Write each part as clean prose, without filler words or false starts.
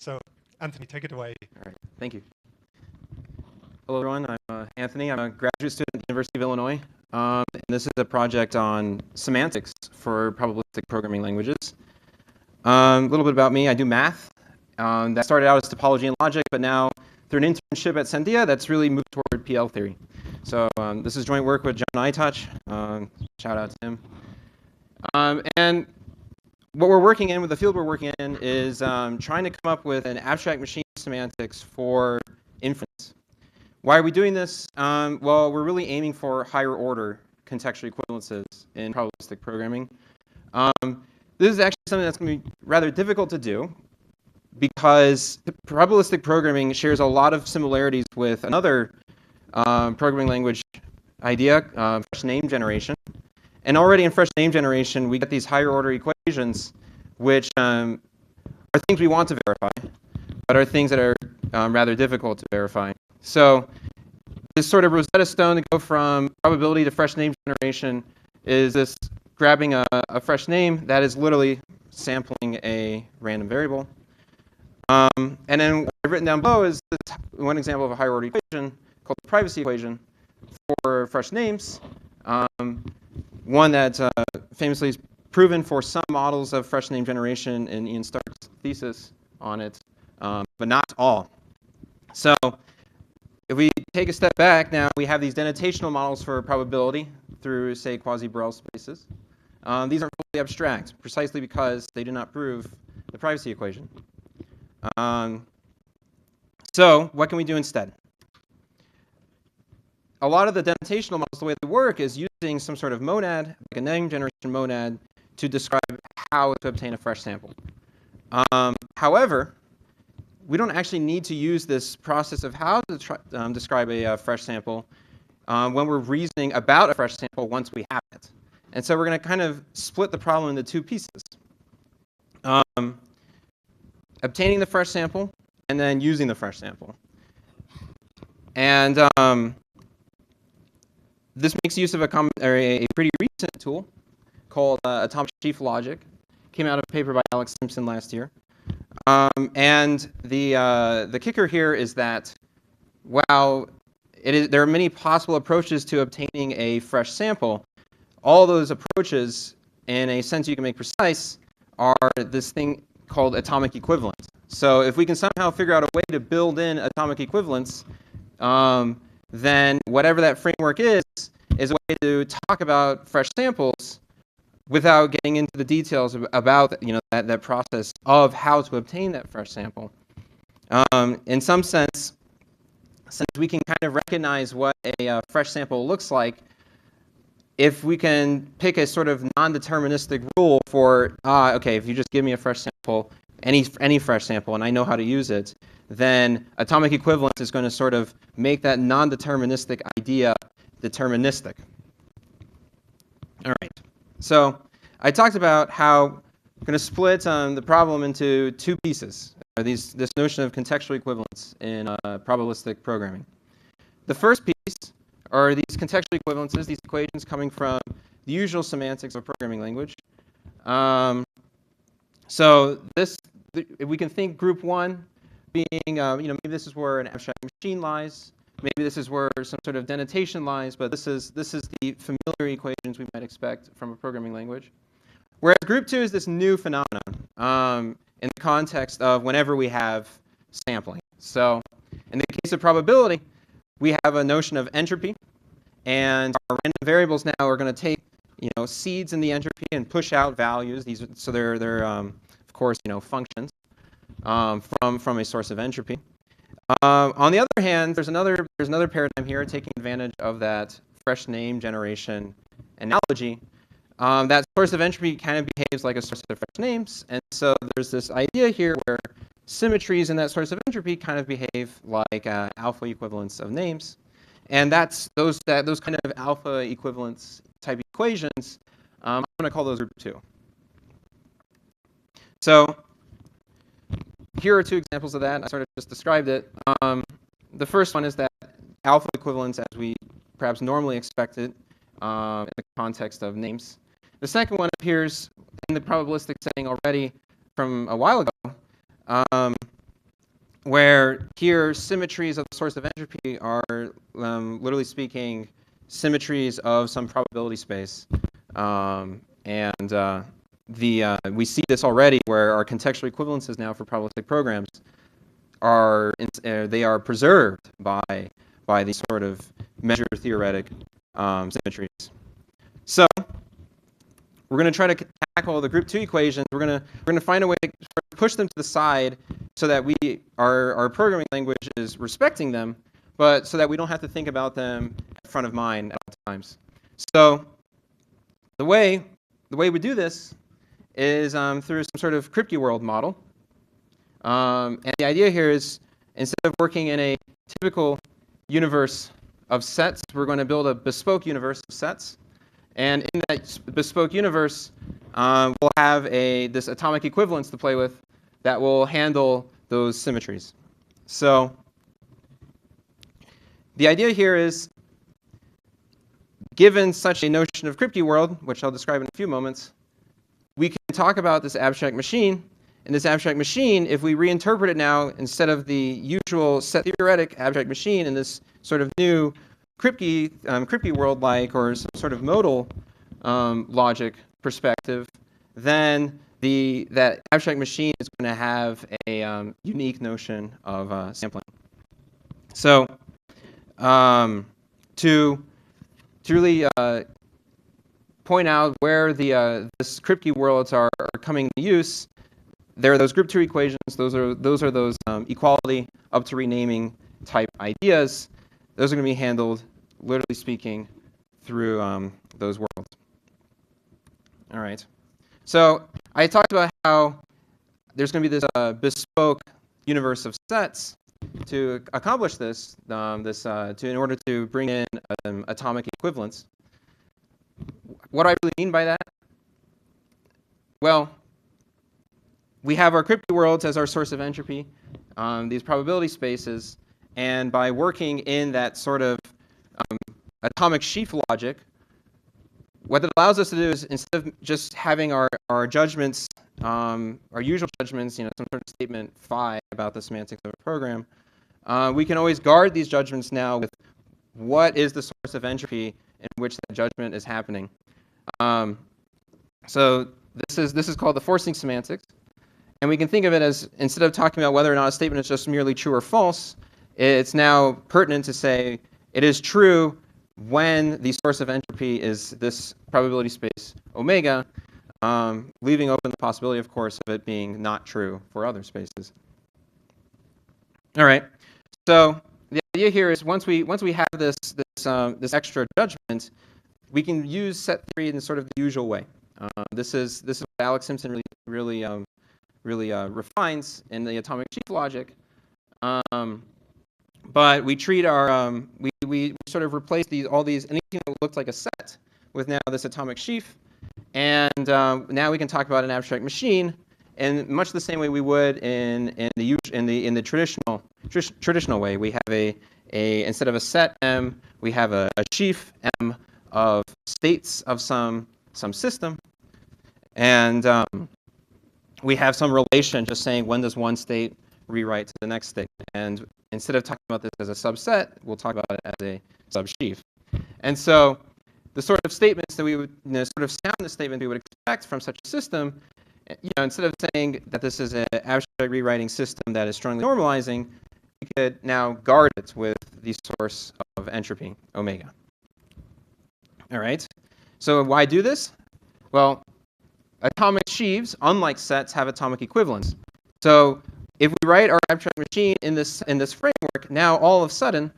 So, Anthony, take it away. All right, thank you. Hello, everyone. I'm Anthony. I'm a graduate student at the University of Illinois. And this is a project on semantics for probabilistic programming languages. A little bit about me. I do math. That started out as topology and logic, but now through an internship at Sandia, that's really moved toward PL theory. So this is joint work with John Aytac. Shout out to him. And what we're working in, with the field we're working in, is trying to come up with an abstract machine semantics for inference. Why are we doing this? Well, we're really aiming for higher order contextual equivalences in probabilistic programming. This is actually something that's going to be rather difficult to do because probabilistic programming shares a lot of similarities with another programming language idea, fresh name generation. And already in fresh name generation, we get these higher order equations, which are things we want to verify, but are things that are rather difficult to verify. So this sort of Rosetta Stone to go from probability to fresh name generation is this grabbing a fresh name that is literally sampling a random variable. And then what I've written down below is this one example of a higher order equation called the privacy equation for fresh names. One that famously is proven for some models of fresh name generation in Ian Stark's thesis on it, but not all. So if we take a step back now, we have these denotational models for probability through, say, quasi-Borel spaces. These aren't fully abstract, precisely because they do not prove the privacy equation. So what can we do instead? A lot of the denotational models, the way they work is using some sort of monad, like a name generation monad, to describe how to obtain a fresh sample. However, we don't actually need to use this process of how to describe a fresh sample when we're reasoning about a fresh sample once we have it. And so we're going to kind of split the problem into two pieces. Obtaining the fresh sample and then using the fresh sample. And this makes use of a pretty recent tool called atomic sheaf logic. Came out of a paper by Alex Simpson last year. And the kicker here is that while there are many possible approaches to obtaining a fresh sample, all those approaches, in a sense you can make precise, are this thing called atomic equivalence. So if we can somehow figure out a way to build in atomic equivalence, then whatever that framework is a way to talk about fresh samples without getting into the details about that process of how to obtain that fresh sample. In some sense, since we can kind of recognize what a fresh sample looks like, if we can pick a sort of non-deterministic rule for, okay, if you just give me a fresh sample, any fresh sample, and I know how to use it, then atomic equivalence is going to sort of make that non-deterministic idea deterministic. All right. So I talked about how we're going to split the problem into two pieces, this notion of contextual equivalence in probabilistic programming. The first piece are these contextual equivalences, these equations coming from the usual semantics of a programming language. So we can think group one being, maybe this is where an abstract machine lies. Maybe this is where some sort of denotation lies, but this is the familiar equations we might expect from a programming language. Whereas group two is this new phenomenon in the context of whenever we have sampling. So in the case of probability, we have a notion of entropy, and our random variables now are going to take seeds in the entropy and push out values. So they're of course functions from a source of entropy. On the other hand, there's another paradigm here taking advantage of that fresh name generation analogy. That source of entropy kind of behaves like a source of fresh names, and so there's this idea here where symmetries in that source of entropy kind of behave like alpha equivalence of names, and that's those kind of alpha equivalence type equations. I'm going to call those group two. So here are two examples of that. I sort of just described it. The first one is that alpha equivalence as we perhaps normally expect it in the context of names. The second one appears in the probabilistic setting already from a while ago. where here symmetries of the source of entropy are, literally speaking, symmetries of some probability space. We see this already where our contextual equivalences now for probabilistic programs they are preserved by these sort of measure theoretic symmetries. So we're going to try to tackle the group 2 equations. We're going to find a way to push them to the side so that our programming language is respecting them, but so that we don't have to think about them at front of mind at all times. So the way we do this is through some sort of crypty world model. And the idea here is, instead of working in a typical universe of sets, we're going to build a bespoke universe of sets. And in that bespoke universe, we'll have this atomic equivalence to play with that will handle those symmetries. So the idea here is, given such a notion of crypty world, which I'll describe in a few moments, we can talk about this abstract machine. And this abstract machine, if we reinterpret it now, instead of the usual set theoretic abstract machine in this sort of new crypty world-like or some sort of modal logic perspective, then that abstract machine is going to have a unique notion of sampling. So to really point out where this crypty worlds are coming to use, there are those group 2 equations. Those are those equality up to renaming type ideas. Those are going to be handled, literally speaking, through those worlds. All right. So I talked about how there's going to be this bespoke universe of sets. To accomplish this, in order to bring in atomic equivalence. What do I really mean by that? Well, we have our crypty worlds as our source of entropy, these probability spaces, and by working in that sort of atomic sheaf logic, what it allows us to do is, instead of just having our judgments, our usual judgments, some sort of statement phi about the semantics of a program, we can always guard these judgments now with what is the source of entropy in which that judgment is happening. So this is called the forcing semantics. And we can think of it as, instead of talking about whether or not a statement is just merely true or false, it's now pertinent to say it is true when the source of entropy is this probability space omega, leaving open the possibility, of course, of it being not true for other spaces. All right. So the idea here is, once we have this extra judgment, we can use set theory in sort of the usual way. This is what Alex Simpson really refines in the atomic sheaf logic. But we treat our we sort of replace anything that looks like a set with now this atomic sheaf, and now we can talk about an abstract machine in much the same way we would in the traditional way. We have instead of a set M, we have a sheaf M of states of some system, and we have some relation just saying when does one state rewrite to the next state. And instead of talking about this as a subset, we'll talk about it as a subsheaf. And so the sort of statements that we would, sort of soundness statement we would expect from such a system, instead of saying that this is an abstract rewriting system that is strongly normalizing, we could now guard it with the source of entropy, omega. All right. So why do this? Well, atomic sheaves, unlike sets, have atomic equivalence. So if we write our abstract machine in this framework, now all of a sudden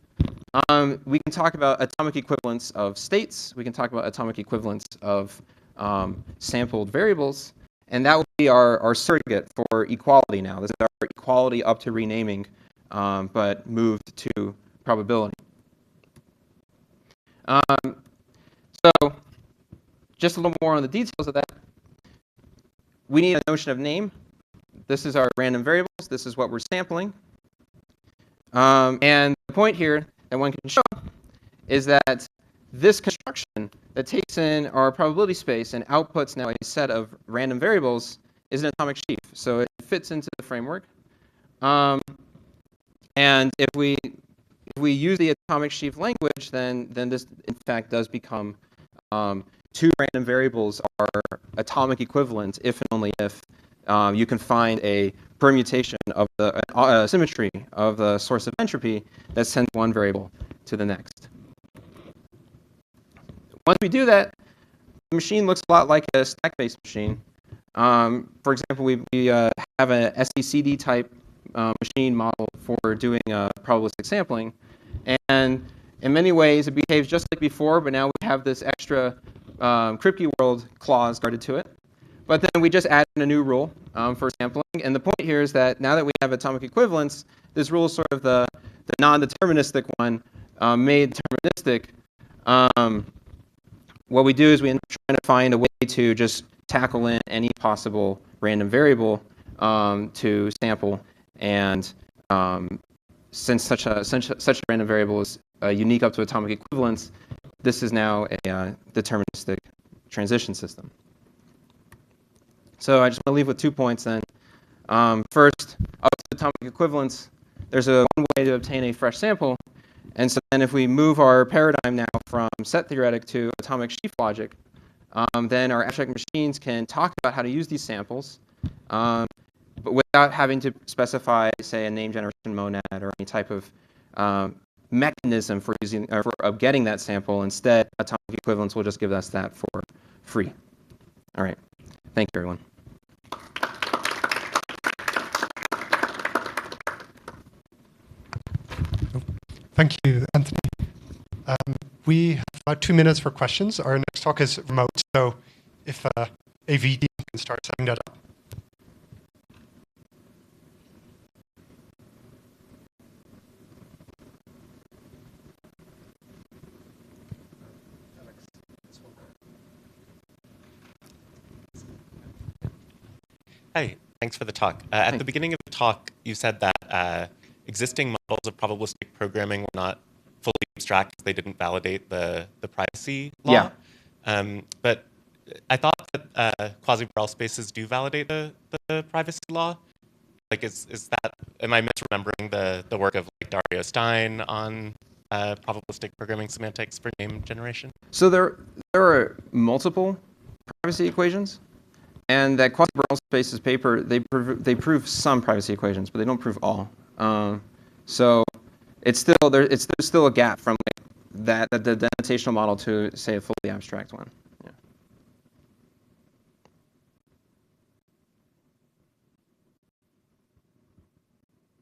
we can talk about atomic equivalence of states. We can talk about atomic equivalence of sampled variables, and that will be our surrogate for equality now. This is our equality up to renaming, but moved to probability. So just a little more on the details of that. We need a notion of name. This is our random variables. This is what we're sampling. And the point here that one can show is that this construction that takes in our probability space and outputs now a set of random variables is an atomic sheaf. So it fits into the framework. And if we use the atomic sheaf language, then this in fact does become two random variables are atomic equivalent if and only if you can find a permutation of the symmetry of the source of entropy that sends one variable to the next. Once we do that, the machine looks a lot like a stack-based machine. For example, we have an SECD type machine model for doing probabilistic sampling. And in many ways, it behaves just like before, but now we have this extra Kripke world clause guarded to it. But then we just add in a new rule for sampling. And the point here is that now that we have atomic equivalence, this rule is sort of the non-deterministic one made deterministic. What we do is we end up trying to find a way to just tackle in any possible random variable to sample. And since such a random variable is unique up to atomic equivalence, this is now a deterministic transition system. So I just want to leave with 2 points then. First, up to atomic equivalence, there's one way to obtain a fresh sample. And so then if we move our paradigm now from set theoretic to atomic sheaf logic, then our abstract machines can talk about how to use these samples, but without having to specify, say, a name generation monad or any type of mechanism for using of getting that sample. Instead, atomic equivalence will just give us that for free. All right. Thank you, everyone. Thank you, Anthony. We have about 2 minutes for questions. Our next talk is remote, so if AVD can start setting that up. Hi, thanks for the talk. At the beginning of the talk, you said that existing models of probabilistic programming were not fully abstract because they didn't validate the privacy law. Yeah. But I thought that quasi-Borel spaces do validate the privacy law. Like, is that, am I misremembering the work of like Dario Stein on probabilistic programming semantics for name generation? So there are multiple privacy equations. And that quasi-Borel spaces paper, they prove some privacy equations, but they don't prove all. So it's still there's still a gap from like the annotational model to say a fully abstract one.